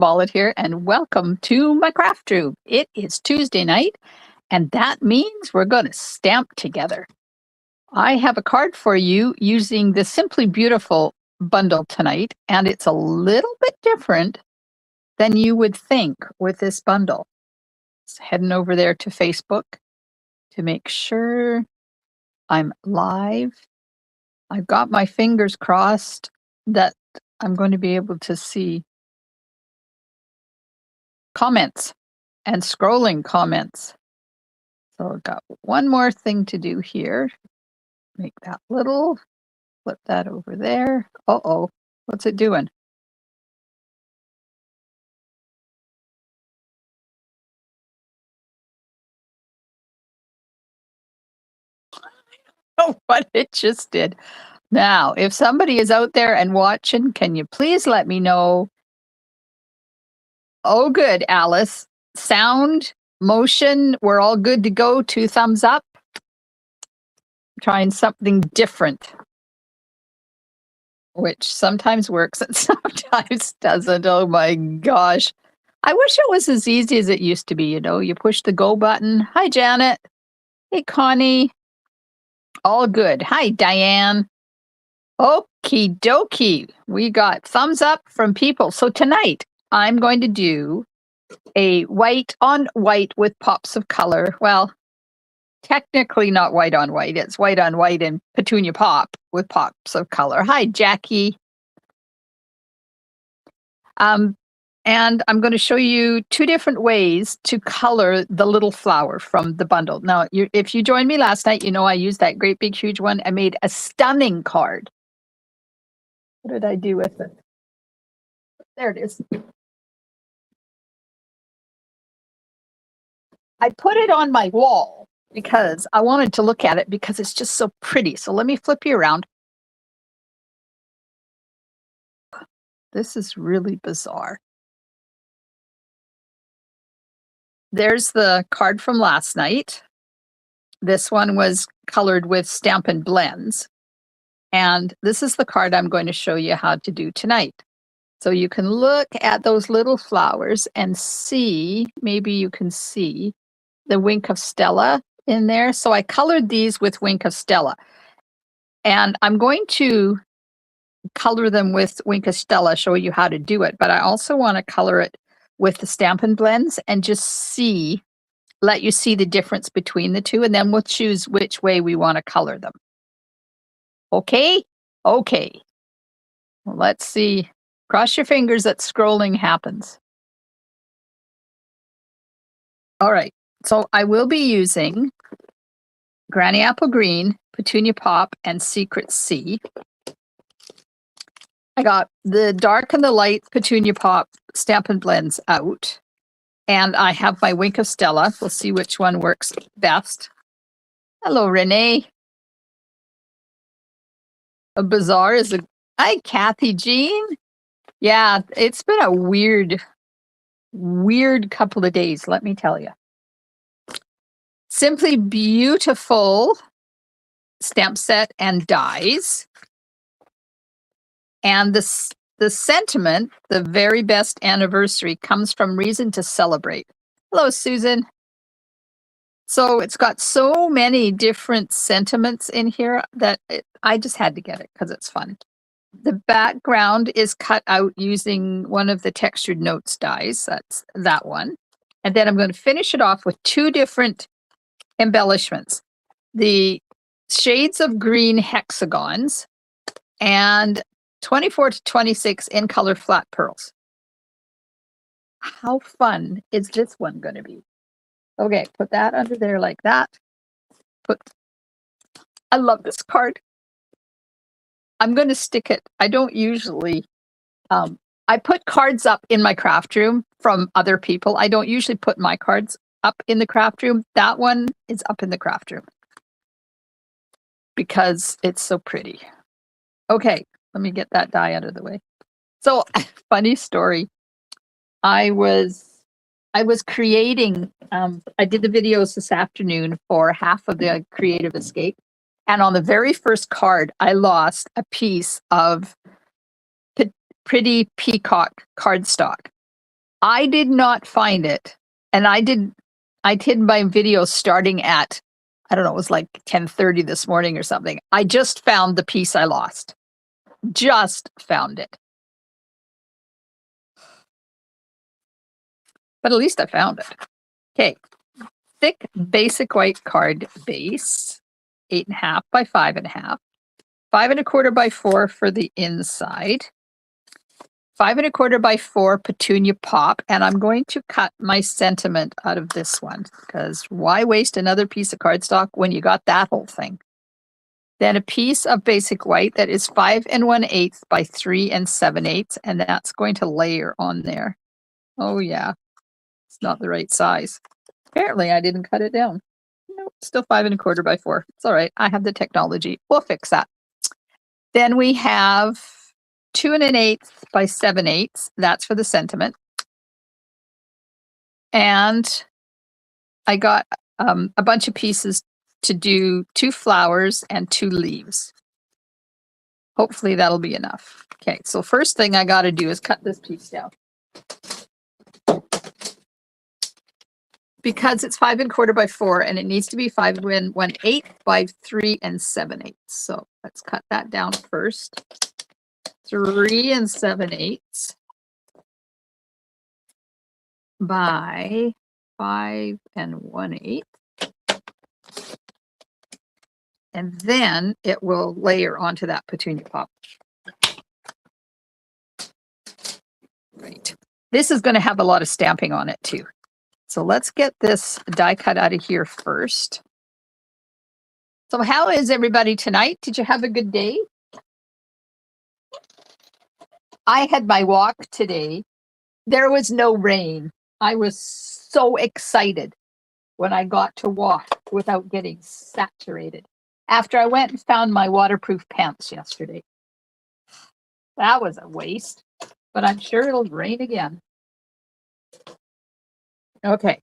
Wallet here, and welcome to my craft room. It is Tuesday night, and that means we're going to stamp together. I have a card for you using the Simply Beautiful bundle tonight, and it's a little bit different than you would think with this bundle. So heading over there to Facebook to make sure I'm live. I've got my fingers crossed that I'm going to be able to see comments and scrolling comments. So I've got one more thing to do here. Make that little, flip that over there. Uh-oh, what's it doing? Oh, what it just did. Now, if somebody is out there and watching, can you please let me know? Oh, good, Alice. Sound, motion, we're all good to go. 2 thumbs up. Trying something different, which sometimes works and sometimes doesn't. Oh my gosh. I wish it was as easy as it used to be. You push the go button. Hi, Janet. Hey, Connie. All good. Hi, Diane. Okie dokie. We got thumbs up from people. So tonight I'm going to do a white on white with pops of color. Well, technically not white on white. It's white on white and Petunia pop with pops of color. Hi, Jackie. And I'm going to show you 2 different ways to color the little flower from the bundle. Now, if you joined me last night, you know I used that great big huge one. I made a stunning card. What did I do with it? There it is. I put it on my wall because I wanted to look at it because it's just so pretty. So let me flip you around. This is really bizarre. There's the card from last night. This one was colored with Stampin' Blends. And this is the card I'm going to show you how to do tonight. So you can look at those little flowers and see, maybe you can see the Wink of Stella in there. So I colored these with Wink of Stella. And I'm going to color them with Wink of Stella, show you how to do it. But I also want to color it with the Stampin' Blends and just let you see the difference between the two. And then we'll choose which way we want to color them. Okay? Okay. Well, let's see. Cross your fingers that scrolling happens. All right. So I will be using Granny Apple Green, Petunia Pop, and Secret Sea. I got the dark and the light Petunia Pop Stampin' Blends out. And I have my Wink of Stella. We'll see which one works best. Hello, Renee. A bizarre is a... Hi, Kathy Jean. Yeah, it's been a weird couple of days, let me tell you. Simply Beautiful stamp set and dies. And the sentiment, the very best anniversary, comes from Reason to Celebrate. Hello, Susan. So it's got so many different sentiments in here that I just had to get it because it's fun. The background is cut out using one of the textured notes dies. That's that one. And then I'm going to finish it off with 2 different embellishments. The shades of green hexagons and 24 to 26 in color flat pearls. How fun is this one going to be? Okay, put that under there like that. I love this card. I'm going to stick it. I don't usually, I put cards up in my craft room from other people. I don't usually put my cards up in the craft room. That one is up in the craft room because it's so pretty. Okay, let me get that die out of the way. So, funny story. I was creating, I did the videos this afternoon for half of the Creative Escape. And on the very first card, I lost a piece of pretty peacock cardstock. I did not find it. And I did my video starting at, I don't know, it was like 10:30 this morning or something. I just found the piece I lost. Just found it. But at least I found it. Okay. Thick basic white card base, 8.5 by 5.5, 5.25 by 4 for the inside, 5.25 by 4 Petunia pop, and I'm going to cut my sentiment out of this one because why waste another piece of cardstock when you got that whole thing? Then a piece of basic white that is 5 1/8 by 3 7/8, and that's going to layer on there. Oh yeah, it's not the right size. Apparently I didn't cut it down. Nope, still 5.25 by 4. It's all right. I have the technology. We'll fix that. Then we have 2 1/8 by 7/8. That's for the sentiment. And I got a bunch of pieces to do 2 flowers and 2 leaves. Hopefully that'll be enough. Okay, so first thing I got to do is cut this piece down. Because it's 5.25 by 4 and it needs to be 5 1/8 by 3 7/8. So let's cut that down first. 3 7/8 by 5 1/8. And then it will layer onto that Petunia pop. Right. This is going to have a lot of stamping on it too. So let's get this die cut out of here first. So how is everybody tonight? Did you have a good day? I had my walk today. There was no rain. I was so excited when I got to walk without getting saturated. After I went and found my waterproof pants yesterday. That was a waste, but I'm sure it'll rain again. Okay.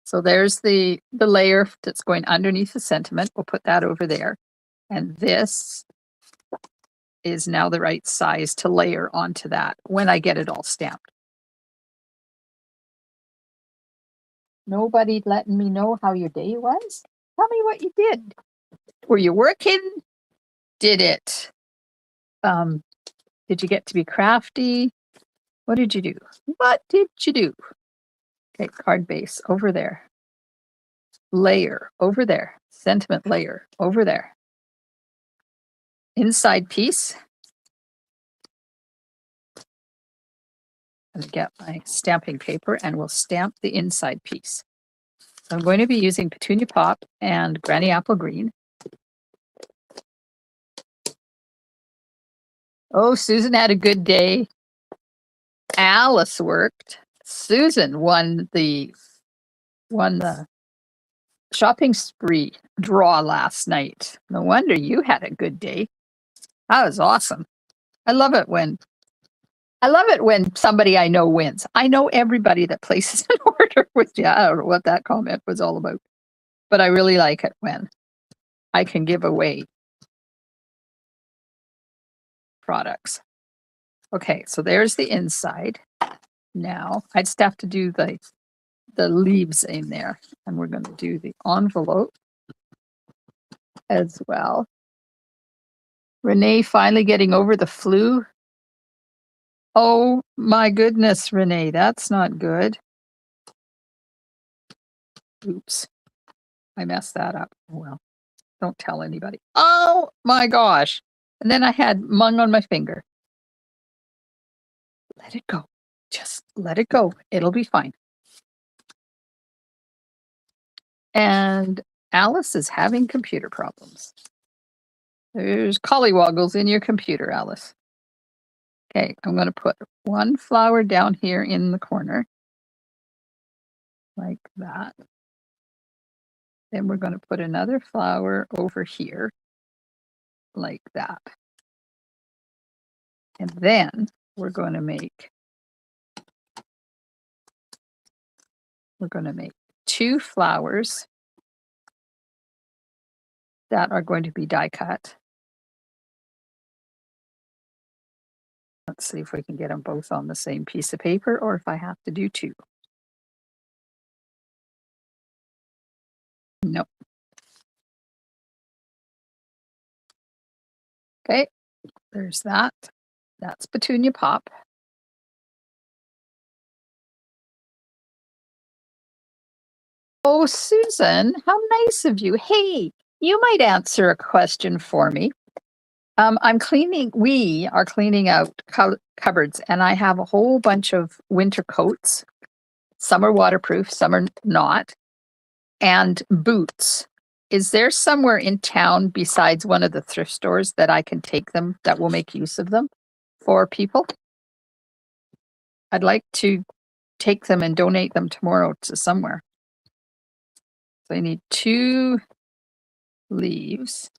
So there's the layer that's going underneath the sentiment. We'll put that over there. And this is now the right size to layer onto that when I get it all stamped. Nobody letting me know how your day was? Tell me what you did. Were you working? Did you get to be crafty? What did you do? What did you do? Okay, card base over there. Layer over there. Sentiment layer over there. Inside piece. I'm going to get my stamping paper and we'll stamp the inside piece. So I'm going to be using Petunia Pop and Granny Apple Green. Oh, Susan had a good day. Alice worked. Susan won the shopping spree draw last night. No wonder you had a good day. That was awesome. I love it when somebody I know wins. I know everybody that places an order with you. I don't know what that comment was all about, but I really like it when I can give away products. Okay, so there's the inside. Now I just have to do the leaves in there, and we're going to do the envelope as well. Renee finally getting over the flu. Oh my goodness, Renee, that's not good. Oops, I messed that up. Well, don't tell anybody. Oh my gosh. And then I had mung on my finger. Let it go. Just let it go. It'll be fine. And Alice is having computer problems. There's collywoggles in your computer, Alice. Okay, I'm going to put one flower down here in the corner. Like that. Then we're going to put another flower over here. Like that. And then we're going to make two flowers that are going to be die cut. Let's see if we can get them both on the same piece of paper or if I have to do two. Nope. Okay, there's that. That's Petunia Pop. Oh, Susan, how nice of you. Hey, you might answer a question for me. We are cleaning out cupboards, and I have a whole bunch of winter coats. Some are waterproof, some are not, and boots. Is there somewhere in town besides one of the thrift stores that I can take them that will make use of them for people? I'd like to take them and donate them tomorrow to somewhere. So I need 2 leaves.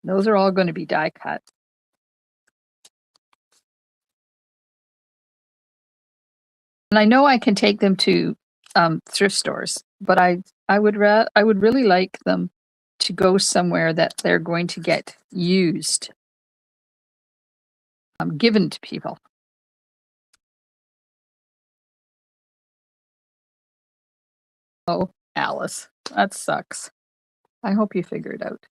Those are all going to be die cut. And I know I can take them to thrift stores, but I would really like them to go somewhere that they're going to get used, given to people. Oh, Alice, that sucks. I hope you figure it out.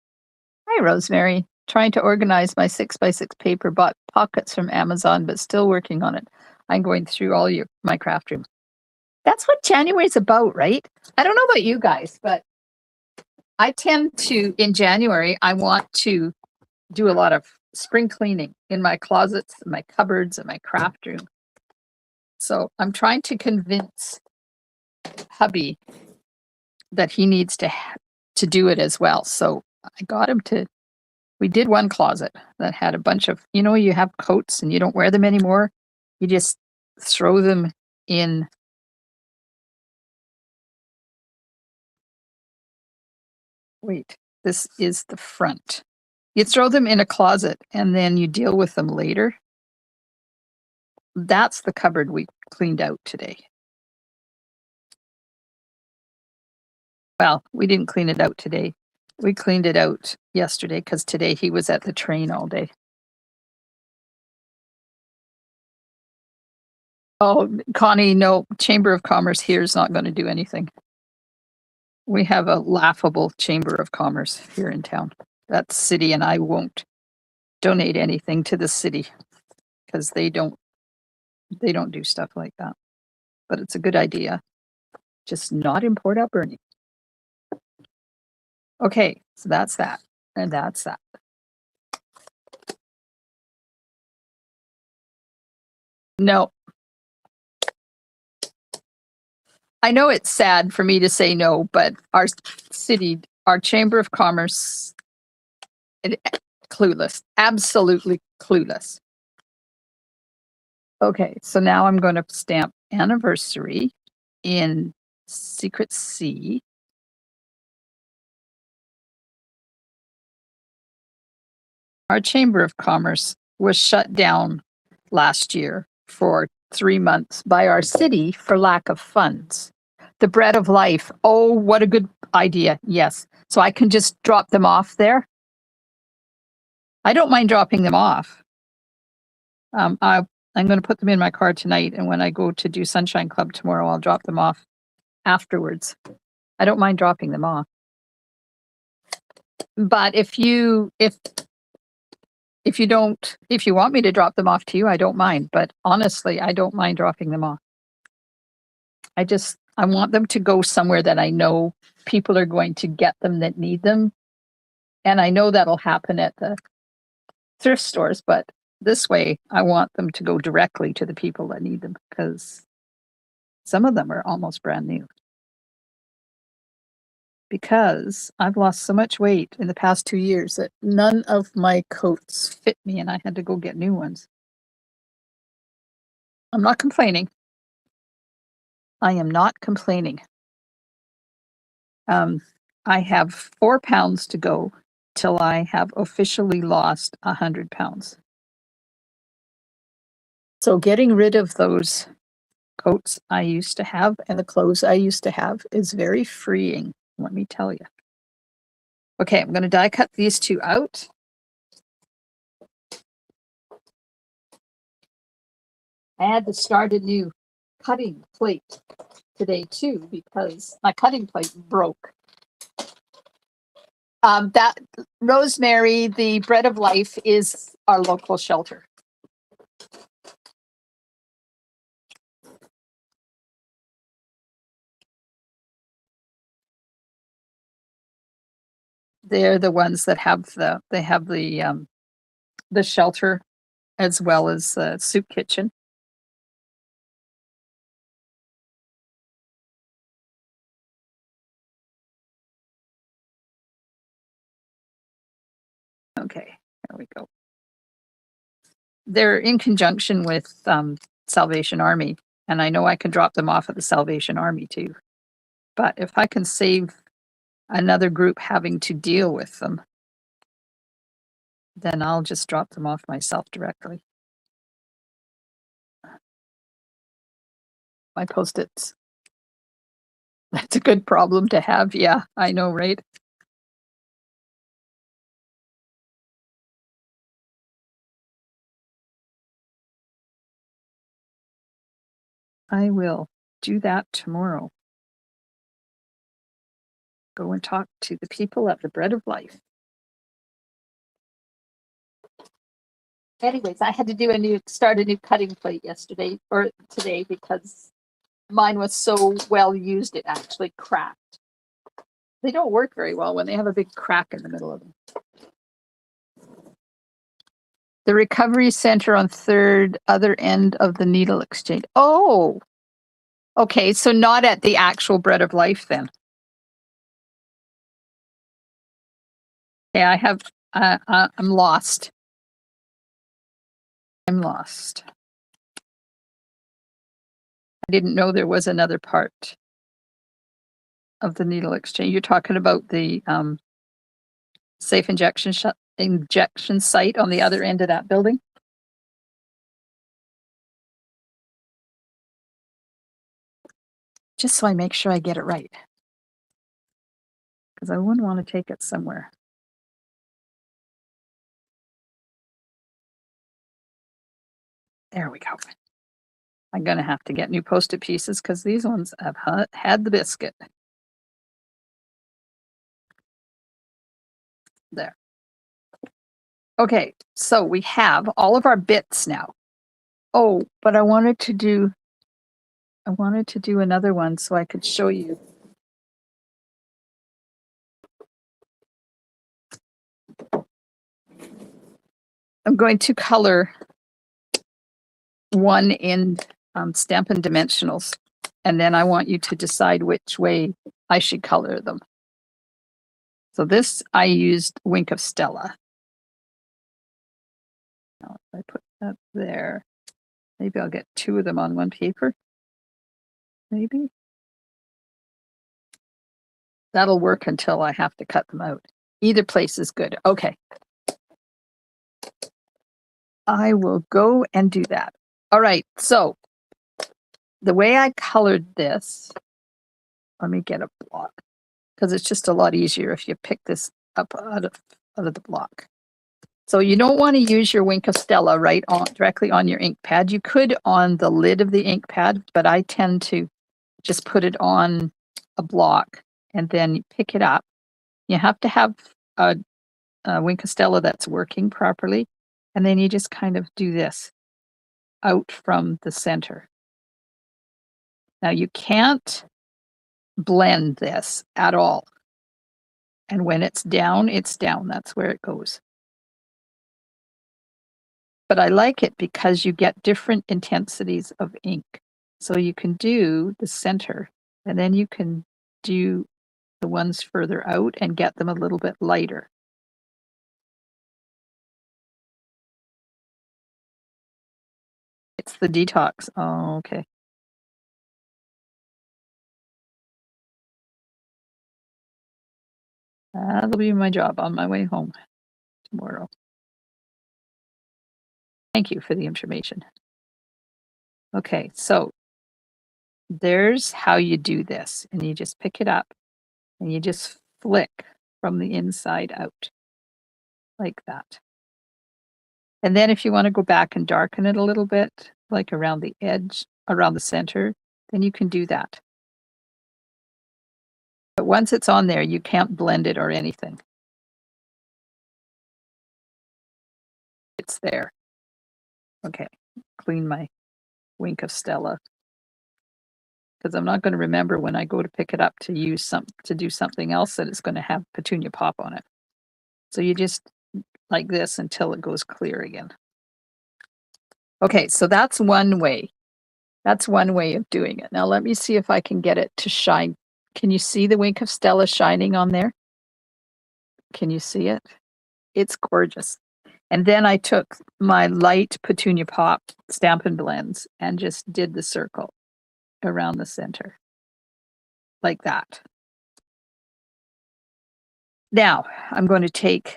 Hi, Rosemary. Trying to organize my 6x6 paper, bought pockets from Amazon, but still working on it. I'm going through all my craft room. That's what January is about, right? I don't know about you guys, but I tend to, in January, I want to do a lot of spring cleaning in my closets, my cupboards, and my craft room. So I'm trying to convince hubby that he needs to do it as well. So I got him to, we did one closet that had a bunch of, you have coats and you don't wear them anymore. You just throw them in. Wait, this is the front. You throw them in a closet and then you deal with them later. That's the cupboard we cleaned out today. Well, we didn't clean it out today. We cleaned it out yesterday because today he was at the train all day. Oh, Connie, no, Chamber of Commerce here is not going to do anything. We have a laughable Chamber of Commerce here in town. That's city, and I won't donate anything to the city because they don't do stuff like that. But it's a good idea. Just not in Port Alberni. Okay, so that's that. And that's that. No. I know it's sad for me to say no, but our city, our Chamber of Commerce, clueless, absolutely clueless. Okay, so now I'm going to stamp anniversary in Secret C. Our Chamber of Commerce was shut down last year for 3 months by our city for lack of funds. The Bread of Life. Oh, what a good idea. Yes. So I can just drop them off there. I don't mind dropping them off. I'm going to put them in my car tonight, and when I go to do Sunshine Club tomorrow, I'll drop them off afterwards. I don't mind dropping them off. But if you want me to drop them off to you, I don't mind. But honestly, I don't mind dropping them off. I want them to go somewhere that I know people are going to get them that need them. And I know that'll happen at the thrift stores, but this way I want them to go directly to the people that need them because some of them are almost brand new. Because I've lost so much weight in the past 2 years that none of my coats fit me and I had to go get new ones. I'm not complaining. I am not complaining. I have 4 pounds to go till I have officially lost 100 pounds. So getting rid of those coats I used to have and the clothes I used to have is very freeing, let me tell you. Okay, I'm going to die cut these 2 out. I had to start a new cutting plate today too because my cutting plate broke. That Rosemary, the Bread of Life, is our local shelter. They're the ones that have the shelter as well as the soup kitchen. Okay, there we go. They're in conjunction with Salvation Army, and I know I can drop them off at the Salvation Army too. But if I can save another group having to deal with them, then I'll just drop them off myself directly. My Post-its. That's a good problem to have. Yeah, I know, right? I will do that tomorrow. Go and talk to the people at the Bread of Life. Anyways, I had to start a new cutting plate yesterday or today because mine was so well used it actually cracked. They don't work very well when they have a big crack in the middle of them. The recovery center on third other end of the needle exchange. Oh, okay. So not at the actual Bread of Life then. Yeah, I'm lost. I'm lost. I didn't know there was another part of the needle exchange. You're talking about the safe injection site on the other end of that building? Just so I make sure I get it right. Because I wouldn't want to take it somewhere. There we go. I'm going to have to get new Post-it pieces because these ones have had the biscuit. There. Okay, so we have all of our bits now. Oh, but I wanted to do another one so I could show you. I'm going to color one in Stampin' Dimensionals, and then I want you to decide which way I should color them. So this, I used Wink of Stella. Now, if I put that there, maybe I'll get two of them on one paper. Maybe. That'll work until I have to cut them out. Either place is good. Okay. I will go and do that. All right, so the way I colored this, let me get a block because it's just a lot easier if you pick this up out of the block. So you don't want to use your Wink of Stella directly on your ink pad. You could on the lid of the ink pad, but I tend to just put it on a block and then you pick it up. You have to have a Wink of Stella that's working properly. And then you just kind of do this out from the center. Now you can't blend this at all. And when it's down, it's down. That's where it goes. But I like it because you get different intensities of ink. So you can do the center and then you can do the ones further out and get them a little bit lighter. It's the detox. Oh, okay. That'll be my job on my way home tomorrow. Thank you for the information. Okay, so there's how you do this. And you just pick it up and you just flick from the inside out like that. And then if you want to go back and darken it a little bit, like around the edge, around the center, then you can do that. But once it's on there, you can't blend it or anything. It's there. Okay, clean my Wink of Stella because I'm not going to remember when I go to pick it up to do something else that it's going to have Petunia pop on it. So you just like this until it goes clear again. Okay, so that's one way. That's one way of doing it. Now let me see if I can get it to shine. Can you see the Wink of Stella shining on there? Can you see it? It's gorgeous. And then I took my light Petunia Pop Stampin' Blends and just did the circle around the center, like that. Now, I'm going to take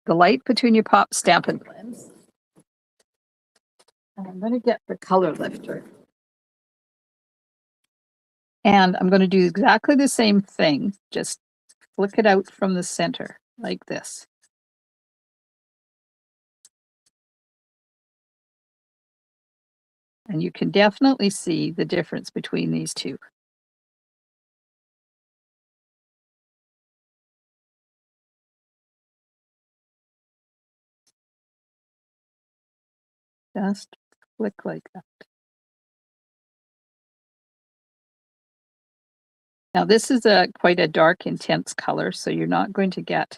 the light Petunia Pop Stampin' Blends, and I'm going to get the color lifter. And I'm going to do exactly the same thing, just flick it out from the center, like this. And you can definitely see the difference between these two. Just flick like that. Now this is quite a dark, intense color, so you're not going to get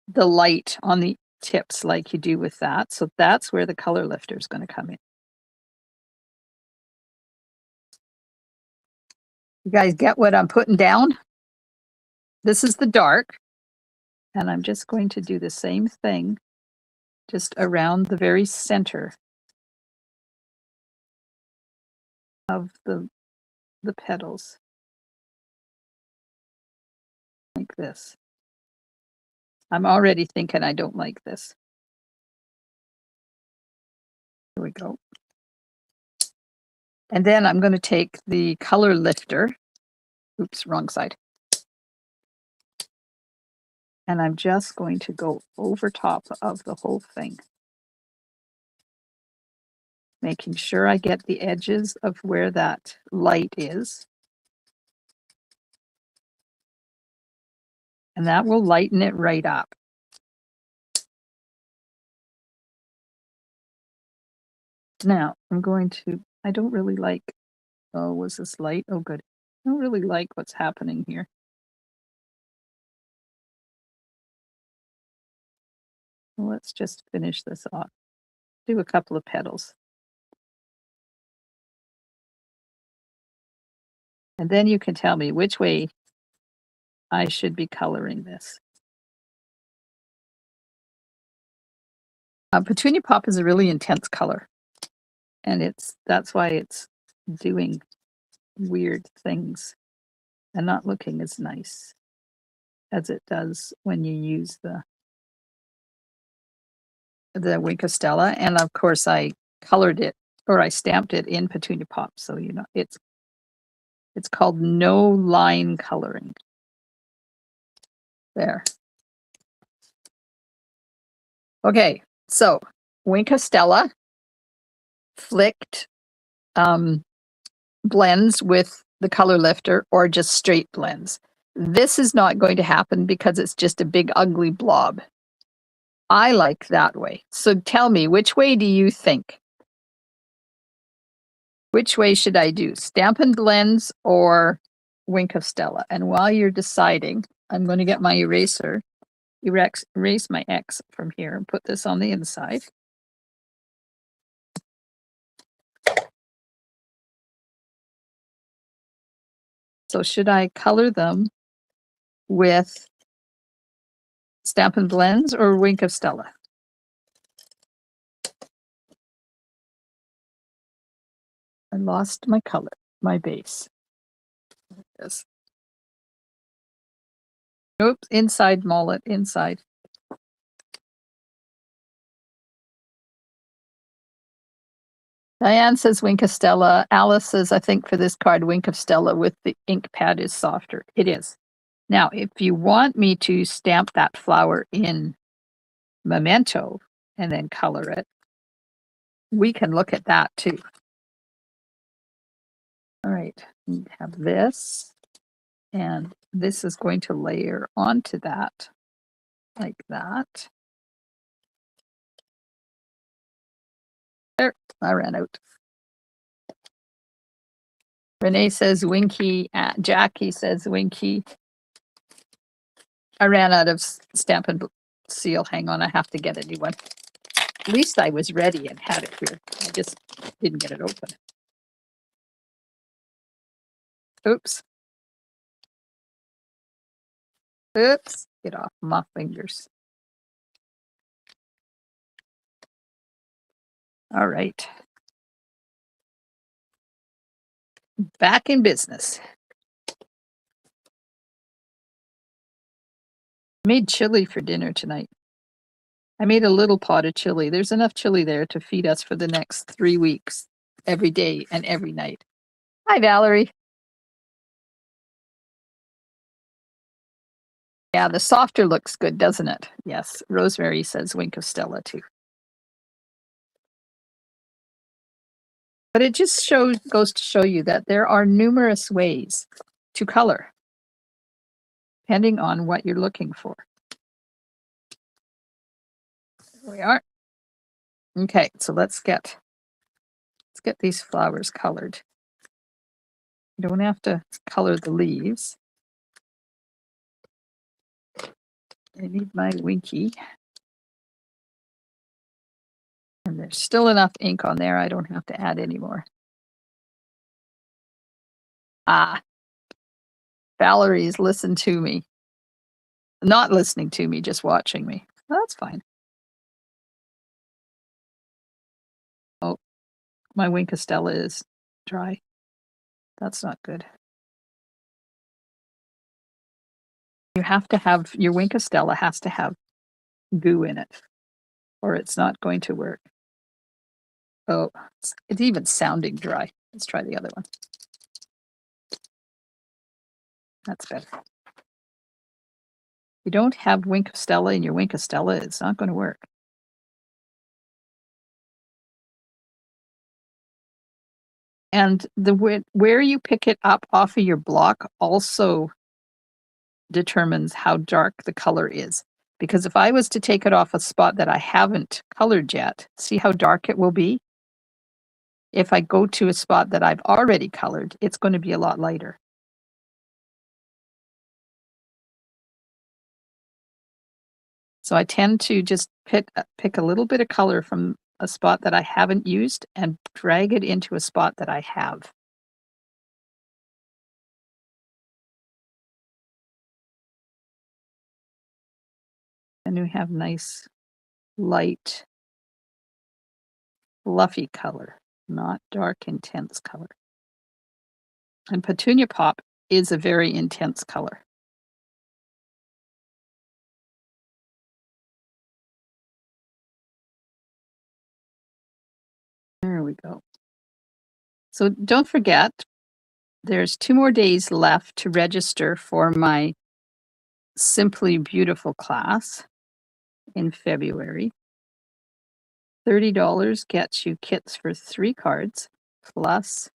the light on the tips like you do with that. So that's where the color lifter is going to come in. You guys get what I'm putting down? This is the dark, and I'm just going to do the same thing just around the very center of the petals, like this. I'm already thinking I don't like this. Here we go. And then I'm going to take the color lifter. Oops, wrong side. And I'm just going to go over top of the whole thing, making sure I get the edges of where that light is. And that will lighten it right up. Now I'm going to, I don't really like, oh, was this light? Oh, good. I don't really like what's happening here. Let's just finish this off. Do a couple of petals. And then you can tell me which way I should be coloring this. Petunia Pop is a really intense color. And that's why it's doing weird things and not looking as nice as it does when you use the Wink of Stella. And of course I colored it, or I stamped it in Petunia Pop. So, you know, it's called no line coloring. There. Okay, so Wink of Stella, flicked blends with the color lifter, or just straight blends. This is not going to happen because it's just a big ugly blob. I like that way. So tell me, which way do you think? Which way should I do? Stampin' Blends or Wink of Stella? And while you're deciding, I'm going to get my eraser, erase my X from here and put this on the inside. So should I color them with Stampin' Blends or Wink of Stella? I lost my color, my base. Yes. Oops, inside mullet, inside. Diane says Wink of Stella. Alice says, I think for this card, Wink of Stella with the ink pad is softer. It is. Now, if you want me to stamp that flower in Memento and then color it, we can look at that too. All right, we have this, and this is going to layer onto that like that. There, I ran out. Renee says Winky. Jackie says Winky. I ran out of Stampin' Seal. Hang on, I have to get a new one. At least I was ready and had it here. I just didn't get it open. Oops. Oops. Get off my fingers. All right. Back in business. Made chili for dinner tonight. I made a little pot of chili. There's enough chili there to feed us for the next 3 weeks, every day and every night. Hi, Valerie. Yeah, the softer looks good, doesn't it? Yes. Rosemary says Wink of Stella too. But it just goes to show you that there are numerous ways to color, depending on what you're looking for. There we are. Okay, so let's get these flowers colored. You don't have to color the leaves. I need my Winky. And there's still enough ink on there. I don't have to add any more. Ah, Valerie's listened to me. Not listening to me, just watching me. Well, that's fine. Oh, my Wink of Stella is dry. That's not good. You have to have, your Wink of Stella has to have goo in it, or it's not going to work. Oh, it's even sounding dry. Let's try the other one. That's better. You don't have Wink of Stella in your Wink of Stella, it's not going to work. And the where you pick it up off of your block also determines how dark the color is. Because if I was to take it off a spot that I haven't colored yet, see how dark it will be? If I go to a spot that I've already colored, it's going to be a lot lighter. So I tend to just pick a little bit of color from a spot that I haven't used and drag it into a spot that I have. And we have nice, light, fluffy color, not dark, intense color. And Petunia Pop is a very intense color. There we go. So don't forget, there's 2 more days left to register for my Simply Beautiful class in February. $30 gets you kits for 3 cards plus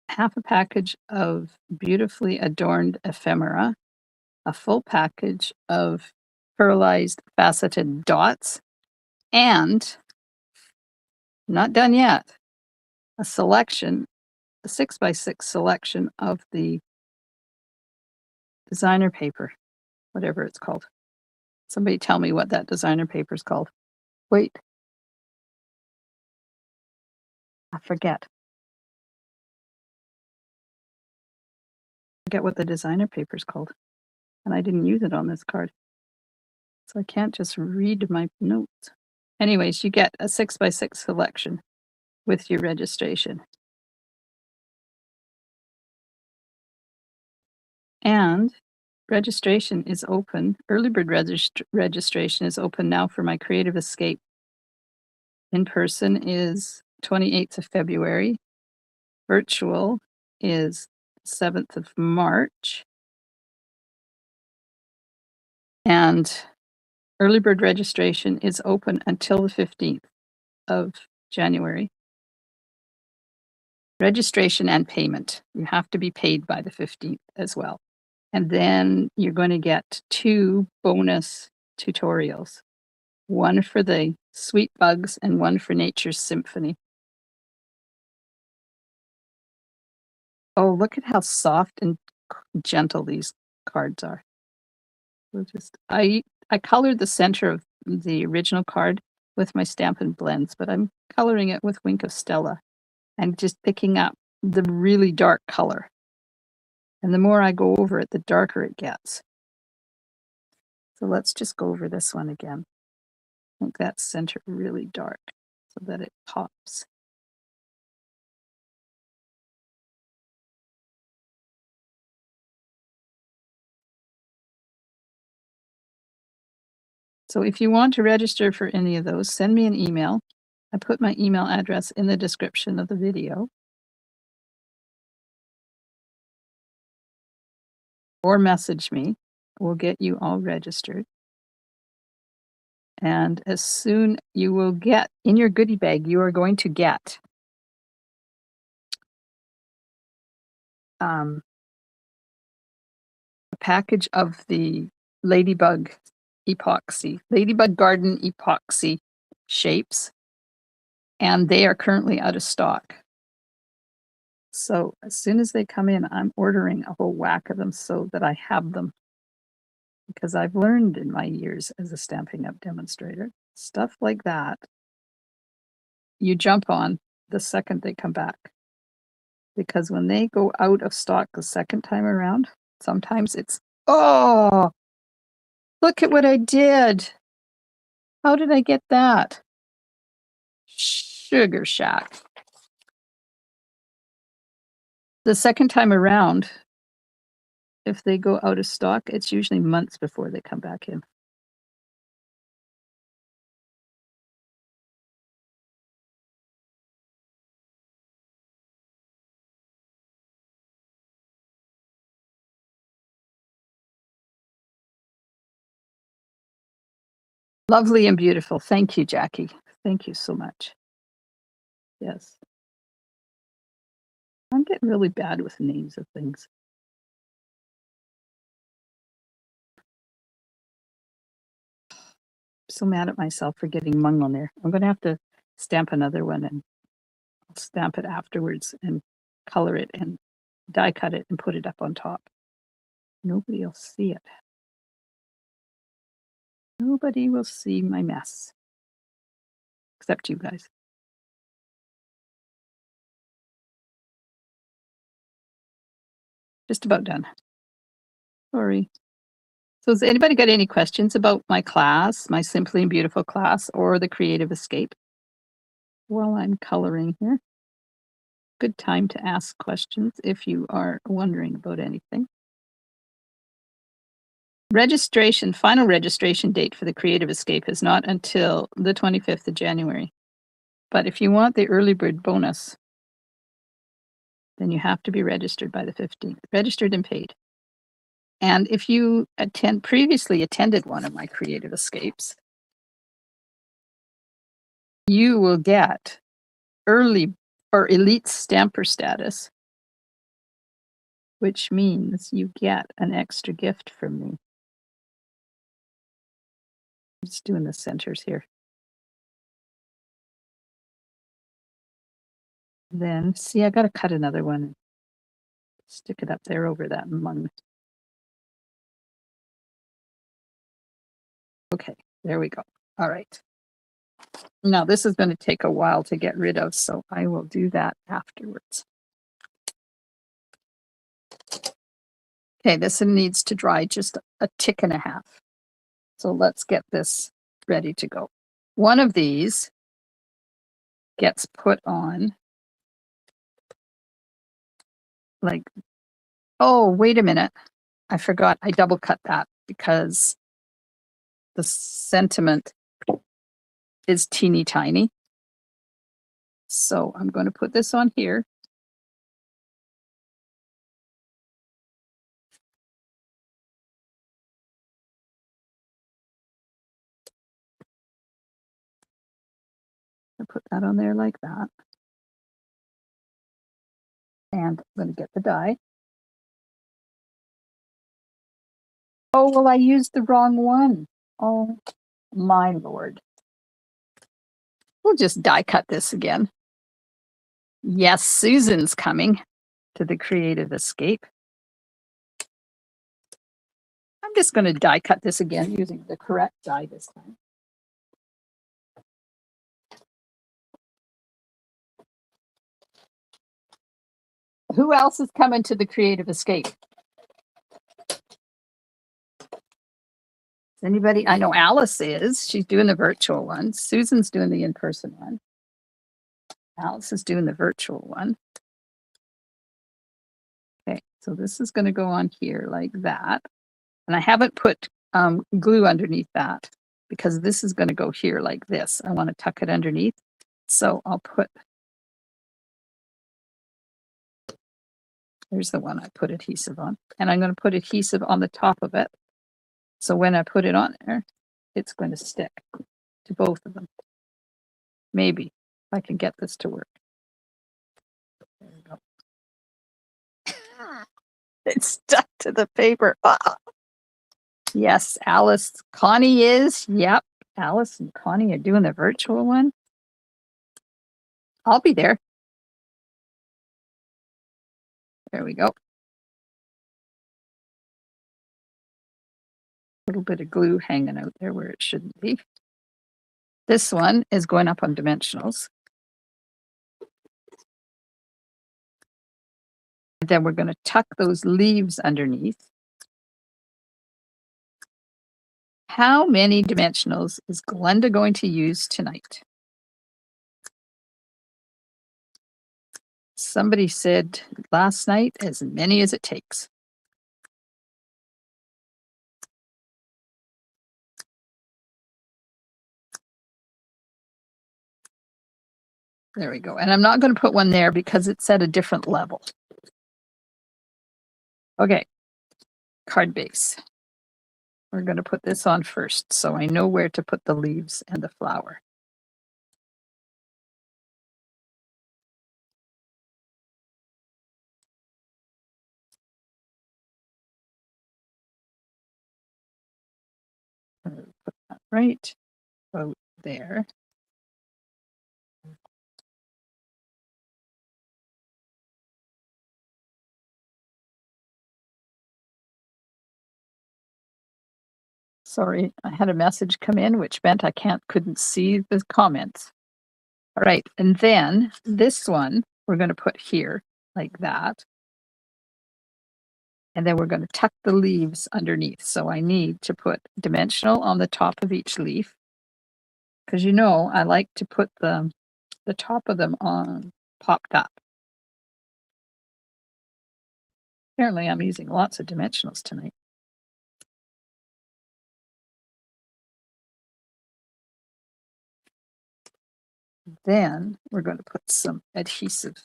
half a package of beautifully adorned ephemera, a full package of pearlized faceted dots, and not done yet, a 6x6 selection of the designer paper, whatever it's called. Somebody tell me what that designer paper is called. Wait. I forget. Forget what the designer paper is called. And I didn't use it on this card. So I can't just read my notes. Anyways, you get a 6x6 selection with your registration. And registration is open. Early bird registration is open now for my Creative Escape. In person is 28th of February. Virtual is 7th of March. And early bird registration is open until the 15th of January. Registration and payment. You have to be paid by the 15th as well. And then you're going to get 2 bonus tutorials. One for the sweet bugs and one for Nature's Symphony. Oh, look at how soft and gentle these cards are. We'll just I colored the center of the original card with my Stampin' Blends, but I'm coloring it with Wink of Stella and just picking up the really dark color. And the more I go over it, the darker it gets. So let's just go over this one again. Make that center really dark so that it pops. So if you want to register for any of those, send me an email. I put my email address in the description of the video. Or message me. We'll get you all registered. And as soon you will get in your goodie bag, you are going to get a package of the Ladybug Garden epoxy shapes, and they are currently out of stock. So as soon as they come in, I'm ordering a whole whack of them so that I have them, because I've learned in my years as a Stampin' Up! Demonstrator, stuff like that, you jump on the second they come back. Because when they go out of stock the second time around, sometimes it's, oh, look at what I did. How did I get that? Sugar Shack. The second time around, if they go out of stock, it's usually months before they come back in. Lovely and beautiful. Thank you, Jackie. Thank you so much. Yes. I'm getting really bad with names of things. I'm so mad at myself for getting mung on there. I'm going to have to stamp another one and I'll stamp it afterwards and color it and die cut it and put it up on top. Nobody will see it. Nobody will see my mess. Except you guys. Just about done. Sorry. So has anybody got any questions about my class, my Simply and Beautiful class, or the Creative Escape while I'm coloring here? Good time to ask questions if you are wondering about anything. Final registration date for the Creative Escape is not until the 25th of January. But if you want the early bird bonus, then you have to be registered by the 15th, registered and paid. And if you previously attended one of my Creative Escapes, you will get early or elite stamper status, which means you get an extra gift from me. I'm just doing the centers here. Then, see, I got to cut another one and stick it up there over that mung. Okay, there we go. All right. Now, this is going to take a while to get rid of, so I will do that afterwards. Okay, this needs to dry just a tick and a half. So let's get this ready to go. One of these gets put on like, oh, wait a minute. I forgot. I double cut that because the sentiment is teeny tiny. So I'm going to put this on here. put that on there like that. And I'm going to get the die. Oh, well, I used the wrong one. Oh, my Lord. We'll just die cut this again. Yes, Susan's coming to the Creative Escape. I'm just going to die cut this again using the correct die this time. Who else is coming to the Creative Escape? Anybody? I know Alice is. She's doing the virtual one. Susan's doing the in-person one. Alice is doing the virtual one. Okay, so this is going to go on here like that. And I haven't put glue underneath that because this is going to go here like this. I want to tuck it underneath. So I'll put, there's the one I put adhesive on. And I'm going to put adhesive on the top of it. So when I put it on there, it's going to stick to both of them. Maybe if I can get this to work. There we go. It's stuck to the paper. Ah. Yes, Alice, Connie is. Yep, Alice and Connie are doing the virtual one. I'll be there. There we go. A little bit of glue hanging out there where it shouldn't be. This one is going up on dimensionals. And then we're going to tuck those leaves underneath. How many dimensionals is Glenda going to use tonight? Somebody said last night, as many as it takes. There we go. And I'm not going to put one there because it's at a different level. Okay, card base. We're going to put this on first, so I know where to put the leaves and the flower. Put that right about there. Sorry, I had a message come in, which meant I couldn't see the comments. All right, and then this one we're going to put here like that. And then we're going to tuck the leaves underneath. So I need to put dimensional on the top of each leaf. Because you know, I like to put the top of them on popped up. Apparently I'm using lots of dimensionals tonight. Then we're going to put some adhesive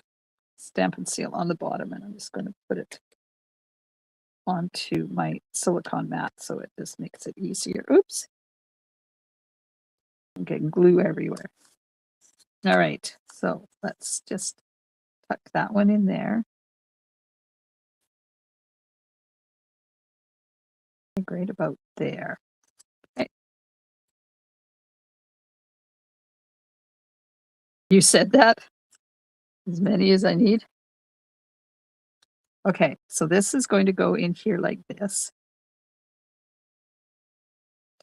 Stampin' Seal on the bottom, and I'm just going to put it onto my silicone mat so it just makes it easier. Oops. I'm getting glue everywhere. All right, so let's just tuck that one in there. Great about there. Okay. You said that? As many as I need? Okay, so this is going to go in here like this.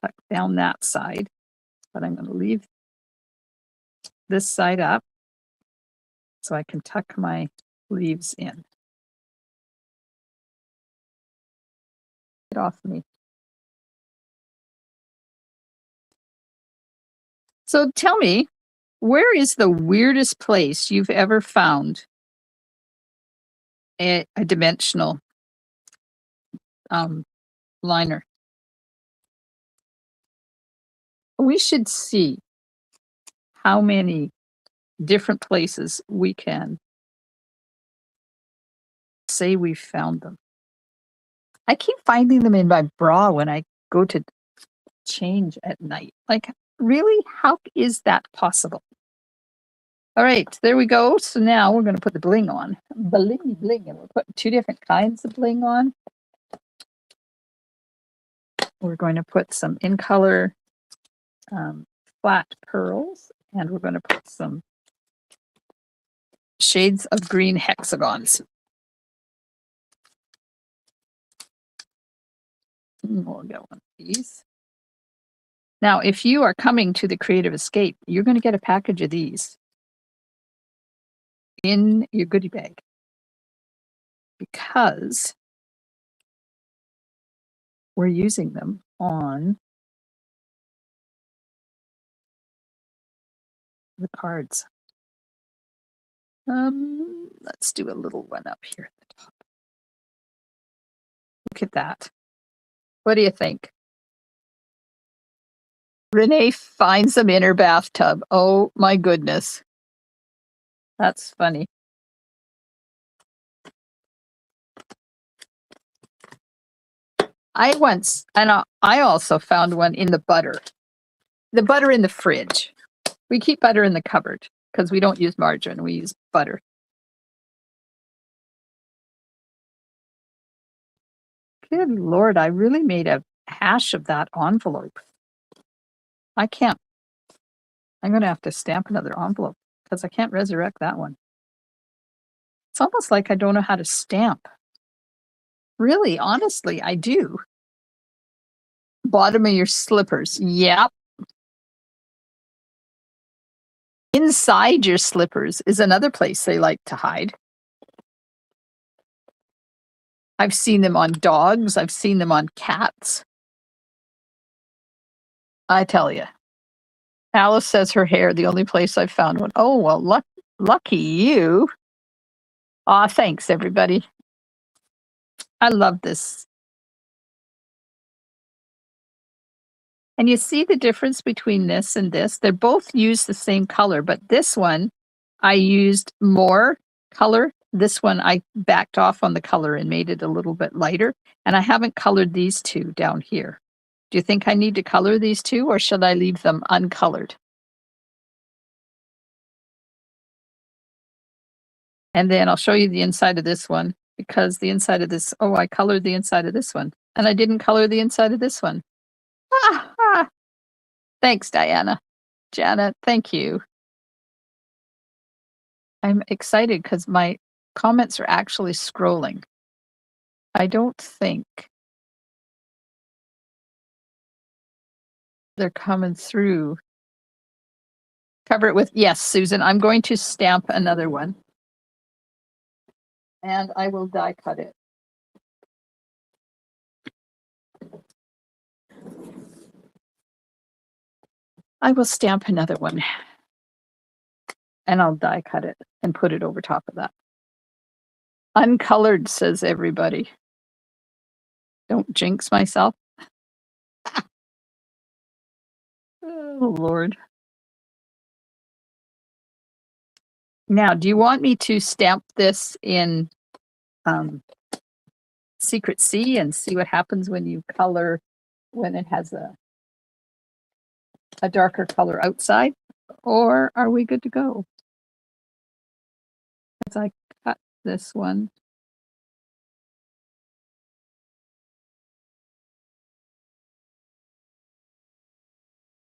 Tuck down that side, but I'm going to leave this side up so I can tuck my leaves in. Get off me. So tell me, where is the weirdest place you've ever found a dimensional liner? We should see how many different places we can say we found them. I keep finding them in my bra when I go to change at night. Like, really? How is that possible? All right, there we go. So now we're going to put the bling on. Blingy bling. And we're putting two different kinds of bling on. We're going to put some in color flat pearls, and we're going to put some shades of green hexagons. We'll get one of these. Now, if you are coming to the Creative Escape, you're going to get a package of these in your goodie bag because we're using them on the cards. Let's do a little one up here at the top. Look at that. What do you think? Renee finds them in her bathtub. Oh my goodness. That's funny. I also found one in the butter in the fridge. We keep butter in the cupboard because we don't use margarine. We use butter. Good Lord, I really made a hash of that envelope. I'm going to have to stamp another envelope because I can't resurrect that one. It's almost like I don't know how to stamp. Really, honestly, I do. Bottom of your slippers. Yep. Inside your slippers is another place they like to hide. I've seen them on dogs. I've seen them on cats. I tell you. Alice says her hair, the only place I've found one. Oh, well, lucky you. Aw, thanks, everybody. I love this. And you see the difference between this and this? They both use the same color, but this one, I used more color. This one, I backed off on the color and made it a little bit lighter. And I haven't colored these two down here. Do you think I need to color these two, or should I leave them uncolored? And then I'll show you the inside of this one, because the inside of this, oh, I colored the inside of this one, and I didn't color the inside of this one. Thanks, Diana. Janet, thank you. I'm excited because my comments are actually scrolling. I don't think they're coming through. Cover it with, yes, Susan, I'm going to stamp another one. And I will die cut it. I will stamp another one. And I'll die cut it and put it over top of that. Uncolored, says everybody. Don't jinx myself. Oh, Lord. Now, do you want me to stamp this in Secret C and see what happens when you color, when it has a darker color outside? Or are we good to go? As I cut this one.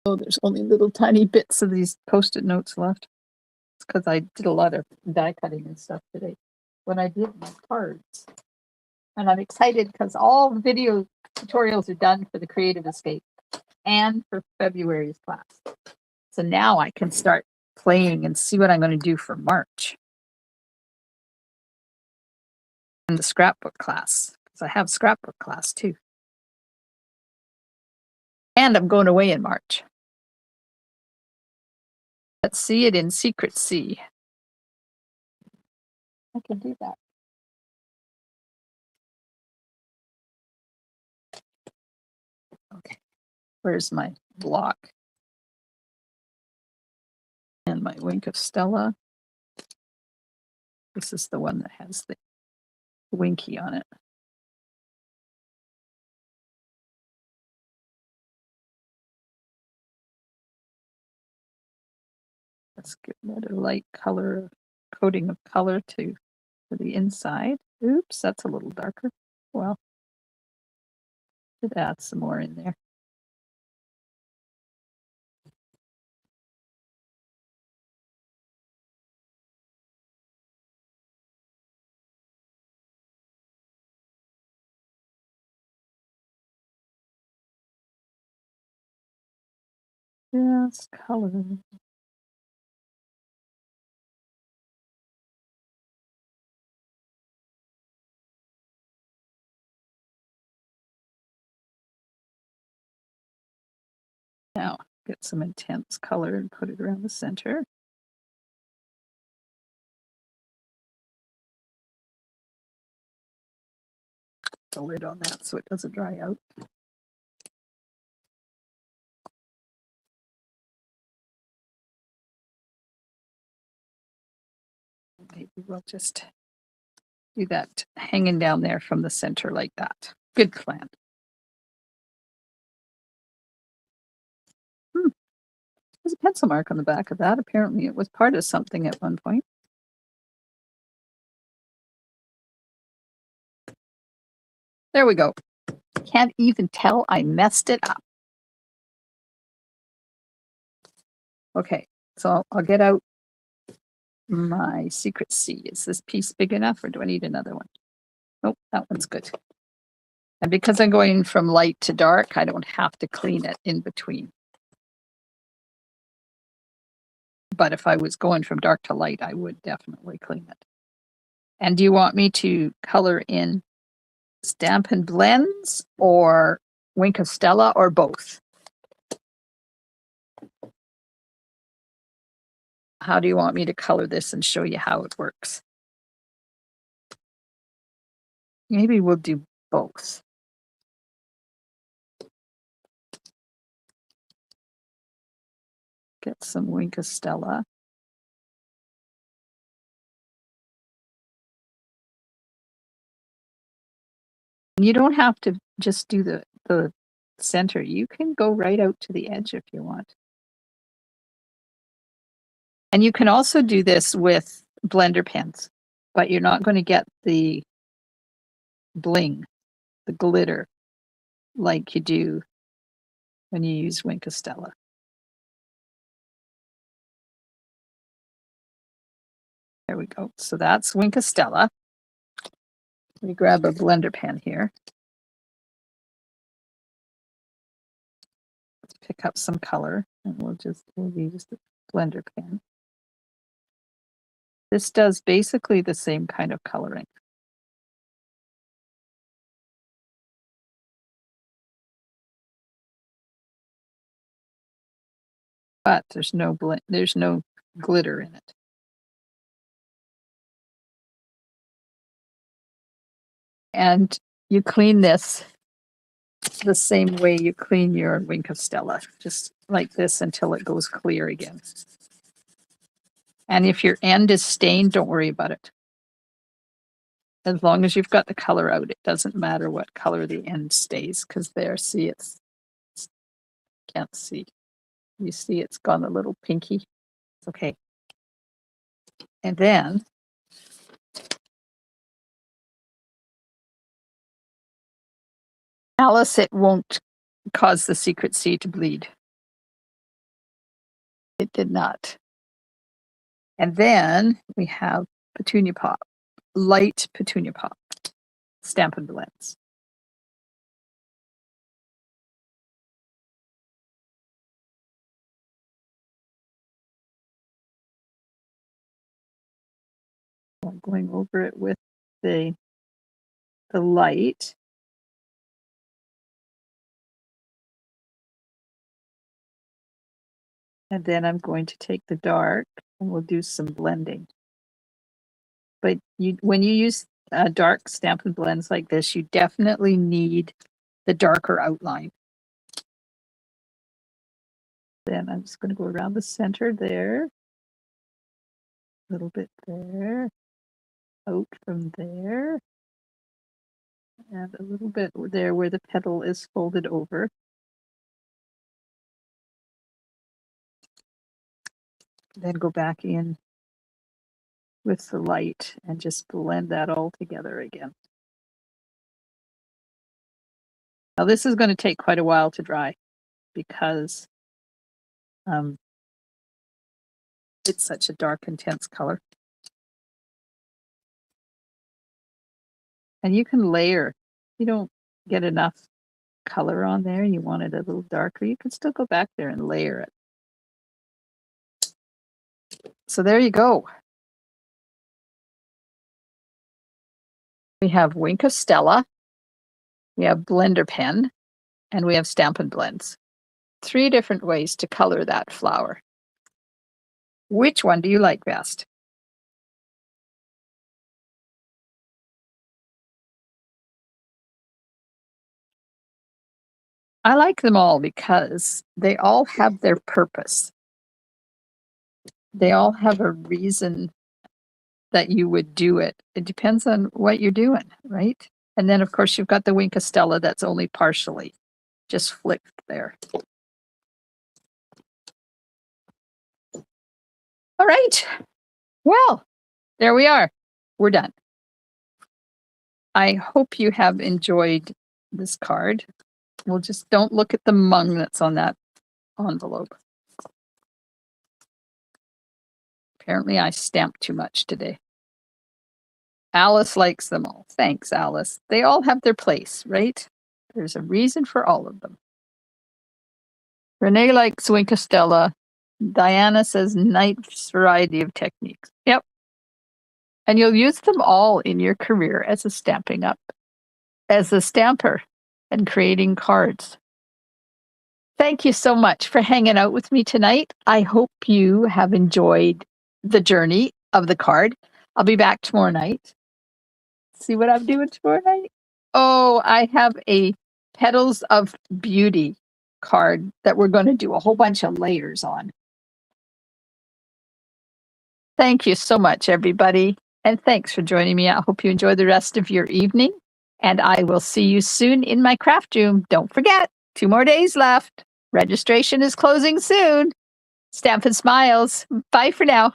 Oh, there's only little tiny bits of these Post-it notes left. It's because I did a lot of die cutting and stuff today when I did my cards. And I'm excited because all the video tutorials are done for the Creative Escape and for February's class. So now I can start playing and see what I'm going to do for March. And the scrapbook class, because I have scrapbook class too. And I'm going away in March. Let's see it in Secret C. I can do that. Okay, where's my block? And my Wink of Stella. This is the one that has the winky on it. Let's get a light color, coating of color to the inside. Oops, that's a little darker. Well, could add some more in there. Just color. Now get some intense color and put it around the center. The lid on that so it doesn't dry out. Maybe we'll just do that hanging down there from the center like that. Good plan. There's a pencil mark on the back of that. Apparently it was part of something at one point. There we go. Can't even tell I messed it up. Okay, so I'll get out my secret C. Is this piece big enough or do I need another one? Nope, that one's good. And because I'm going from light to dark, I don't have to clean it in between. But if I was going from dark to light, I would definitely clean it. And do you want me to color in Stampin' Blends or Wink of Stella or both? How do you want me to color this and show you how it works? Maybe we'll do both. Get some Wink of Stella. You don't have to just do the center. You can go right out to the edge if you want. And you can also do this with blender pens, but you're not going to get the bling, the glitter, like you do when you use Wink of Stella. There we go. So that's Wink of Stella. Let me grab a blender pen here. Let's pick up some color and we'll use the blender pen. This does basically the same kind of coloring. But there's no glitter in it. And you clean this the same way you clean your Wink of Stella, just like this until it goes clear again. And if your end is stained, don't worry about it. As long as you've got the color out, it doesn't matter what color the end stays, because there, see, can't see. You see it's gone a little pinky. It's okay. And then Alice, it won't cause the secret C to bleed. It did not. And then we have Petunia Pop, light Petunia Pop, Stampin' Blends. I'm going over it with the light. And then I'm going to take the dark and we'll do some blending. But when you use dark Stampin' Blends like this, you definitely need the darker outline. Then I'm just going to go around the center there. A little bit there. Out from there. And a little bit there where the petal is folded over. Then go back in with the light and just blend that all together again. Now this is going to take quite a while to dry because it's such a dark, intense color. And you can layer. You don't get enough color on there, you want it a little darker, you can still go back there and layer it. So there you go. We have Wink of Stella, we have blender pen, and we have Stampin' Blends. 3 different ways to color that flower. Which one do you like best? I like them all because they all have their purpose. They all have a reason that you would do it. It depends on what you're doing, right? And then, of course, you've got the Wink of Stella that's only partially just flicked there. All right. Well, there we are. We're done. I hope you have enjoyed this card. Well, just don't look at the mung that's on that envelope. Apparently, I stamped too much today. Alice likes them all. Thanks, Alice. They all have their place, right? There's a reason for all of them. Renee likes Wink of Stella. Diana says nice variety of techniques. Yep. And you'll use them all in your career as a stamper and creating cards. Thank you so much for hanging out with me tonight. I hope you have enjoyed the journey of the card. I'll be back tomorrow night. See what I'm doing tomorrow night? Oh, I have a Petals of Beauty card that we're going to do a whole bunch of layers on. Thank you so much, everybody. And thanks for joining me. I hope you enjoy the rest of your evening. And I will see you soon in my craft room. Don't forget, 2 more days left. Registration is closing soon. Stampin' Smiles. Bye for now.